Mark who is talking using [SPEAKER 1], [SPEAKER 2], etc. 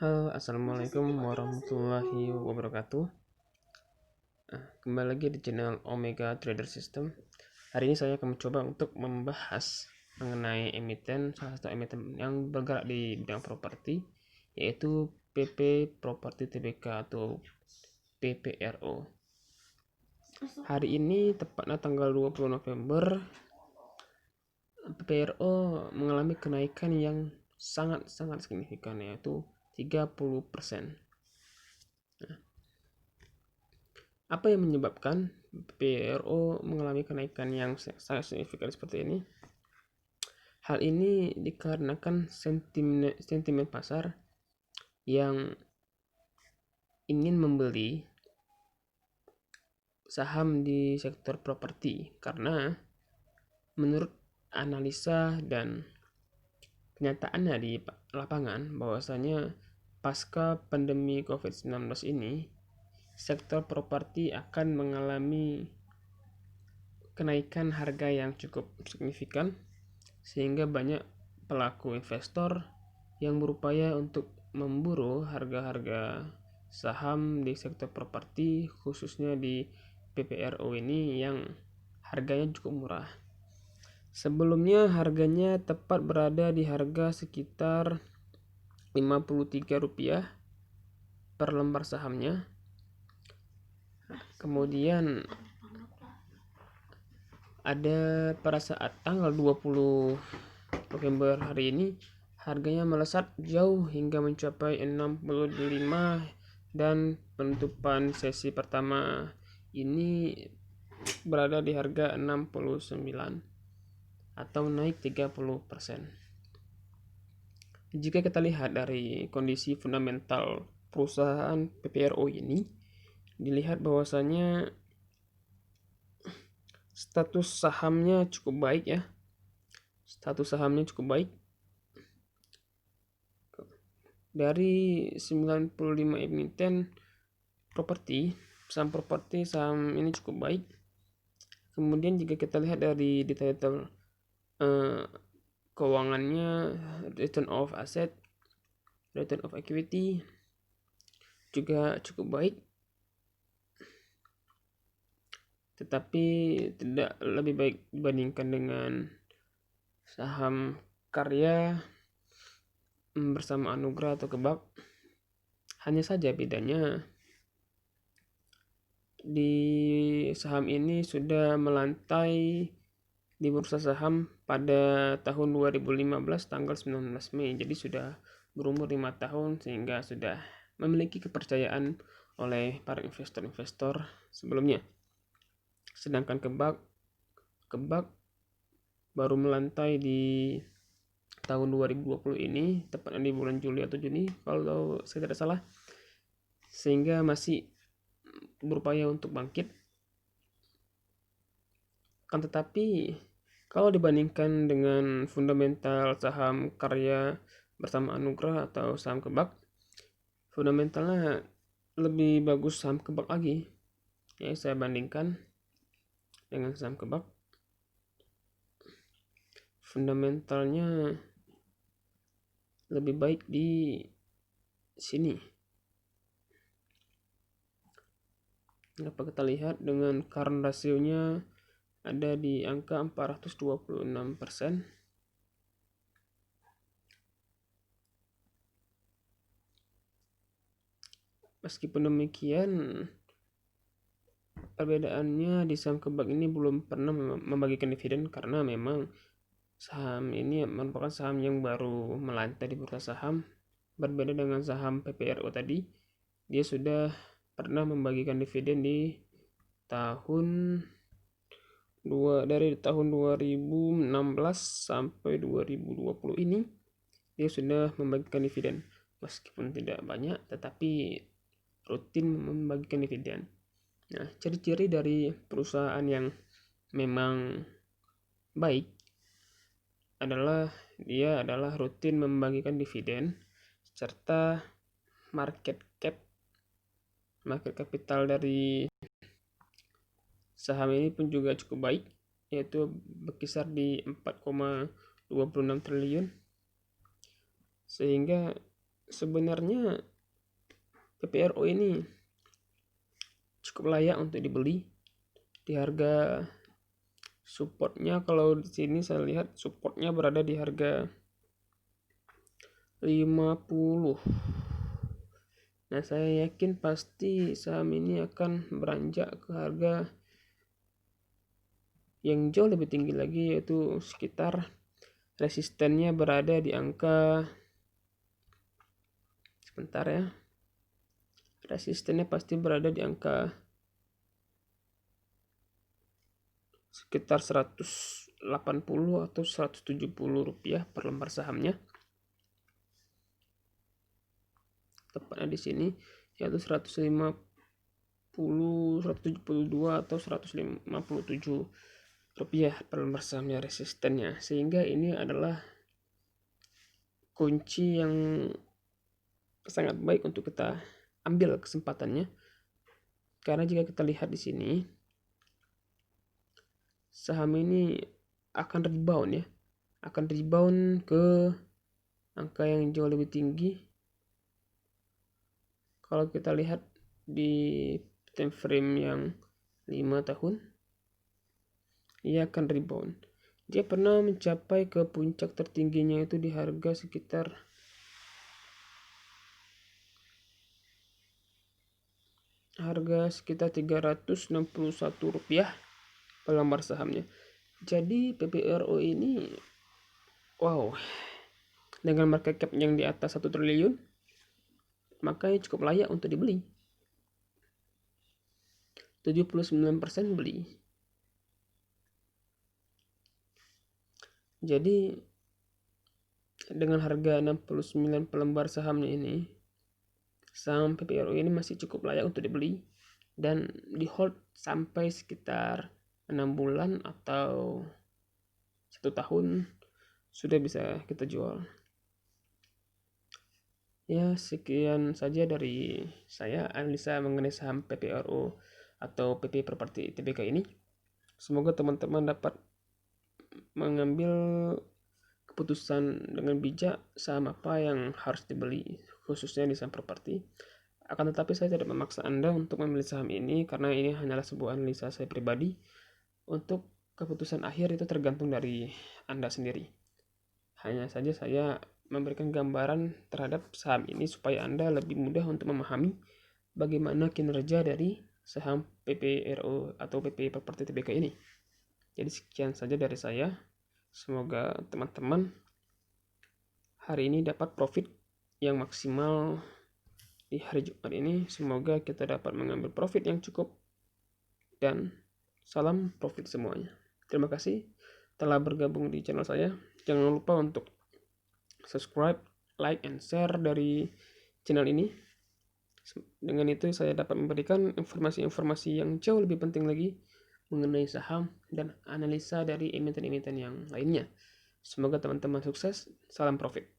[SPEAKER 1] Halo, Assalamualaikum warahmatullahi wabarakatuh. Kembali lagi di channel Omega Trader System. Hari ini saya akan mencoba untuk membahas mengenai salah satu emiten yang bergerak di bidang properti, yaitu PP Properti Tbk atau PPRO. Hari ini tepatnya tanggal 20 November, PPRO mengalami kenaikan yang sangat signifikan, yaitu 30%. Apa yang menyebabkan PPRO mengalami kenaikan yang sangat signifikan seperti ini? Hal ini dikarenakan sentimen pasar yang ingin membeli saham di sektor properti, karena menurut analisa dan kenyataannya di lapangan bahwasanya pasca pandemi COVID-19 ini sektor properti akan mengalami kenaikan harga yang cukup signifikan, sehingga banyak pelaku investor yang berupaya untuk memburu harga-harga saham di sektor properti, khususnya di PPRO ini yang harganya cukup murah. Sebelumnya harganya tepat berada di harga sekitar Rp53 per lembar sahamnya. Kemudian ada pada saat tanggal 20 November hari ini harganya melesat jauh hingga mencapai 65, dan penutupan sesi pertama ini berada di harga 69 atau naik 30%. Jika kita lihat dari kondisi fundamental perusahaan PPRO ini, dilihat bahwasanya status sahamnya cukup baik ya. Status sahamnya cukup baik. Dari 95 emiten saham ini cukup baik. Kemudian jika kita lihat dari detail keuangannya, return of asset, return of equity juga cukup baik, tetapi tidak lebih baik dibandingkan dengan saham Karya bersama Anugrah atau Kebak. Hanya saja bedanya di saham ini sudah melantai di bursa saham pada tahun 2015 tanggal 19 Mei. Jadi sudah berumur 5 tahun, sehingga sudah memiliki kepercayaan oleh para investor-investor sebelumnya. Sedangkan Kebak baru melantai di tahun 2020 ini, tepatnya di bulan Juli atau Juni kalau saya tidak salah, sehingga masih berupaya untuk bangkit. Kan tetapi kalau dibandingkan dengan fundamental saham Karya bersama Anugrah atau saham Kebak, fundamentalnya lebih bagus saham Kebak lagi. Ya, saya bandingkan dengan saham Kebak, fundamentalnya lebih baik di sini. Dapat kita lihat dengan current rasionya ada di angka 426%. Meskipun demikian, perbedaannya di saham Kebak ini belum pernah membagikan dividen, karena memang saham ini merupakan saham yang baru melantai di bursa saham. Berbeda dengan saham PPRO tadi, dia sudah pernah membagikan dividen dari tahun 2016 sampai 2020 ini. Dia sudah membagikan dividen, meskipun tidak banyak tetapi rutin membagikan dividen. Nah, ciri-ciri dari perusahaan yang memang baik adalah dia adalah rutin membagikan dividen, serta market capital dari saham ini pun juga cukup baik, yaitu berkisar di 4,26 triliun, sehingga sebenarnya PPRO ini cukup layak untuk dibeli di harga supportnya. Kalau di sini saya lihat supportnya berada di harga 50. Nah, saya yakin pasti saham ini akan beranjak ke harga yang jauh lebih tinggi lagi, yaitu sekitar resistennya berada di angka, sebentar ya, resistennya pasti berada di angka sekitar 180 atau 170 rupiah per lembar sahamnya, tepatnya di sini, yaitu 150, 172 atau 157 rupiah per lembar sahamnya resistennya. Sehingga ini adalah kunci yang sangat baik untuk kita ambil kesempatannya, karena jika kita lihat di sini saham ini akan rebound ke angka yang jauh lebih tinggi. Kalau kita lihat di time frame yang 5 tahun, ia akan rebound. Dia pernah mencapai ke puncak tertingginya itu di harga sekitar 361 rupiah per lembar sahamnya. Jadi PPRO ini wow, dengan market cap yang di atas 1 triliun, makanya cukup layak untuk dibeli. 79% beli. Jadi dengan harga 69 per lembar sahamnya ini, saham PPRO ini masih cukup layak untuk dibeli dan di hold sampai sekitar 6 bulan atau 1 tahun sudah bisa kita jual. Ya, sekian saja dari saya analisa mengenai saham PPRO atau PP Properti Tbk ini. Semoga teman-teman dapat mengambil keputusan dengan bijak saham apa yang harus dibeli, khususnya di saham properti. Akan tetapi saya tidak memaksa Anda untuk memilih saham ini, karena ini hanyalah sebuah analisa saya pribadi. Untuk keputusan akhir itu tergantung dari Anda sendiri. Hanya saja saya memberikan gambaran terhadap saham ini supaya Anda lebih mudah untuk memahami bagaimana kinerja dari saham PPRO atau PP Properti Tbk ini. Jadi sekian saja dari saya. Semoga teman-teman hari ini dapat profit yang maksimal di hari Jumat ini. Semoga kita dapat mengambil profit yang cukup, dan salam profit semuanya. Terima kasih telah bergabung di channel saya. Jangan lupa untuk subscribe, like, and share dari channel ini. Dengan itu saya dapat memberikan informasi-informasi yang jauh lebih penting lagi mengenai saham dan analisa dari emiten-emiten yang lainnya. Semoga teman-teman sukses. Salam profit.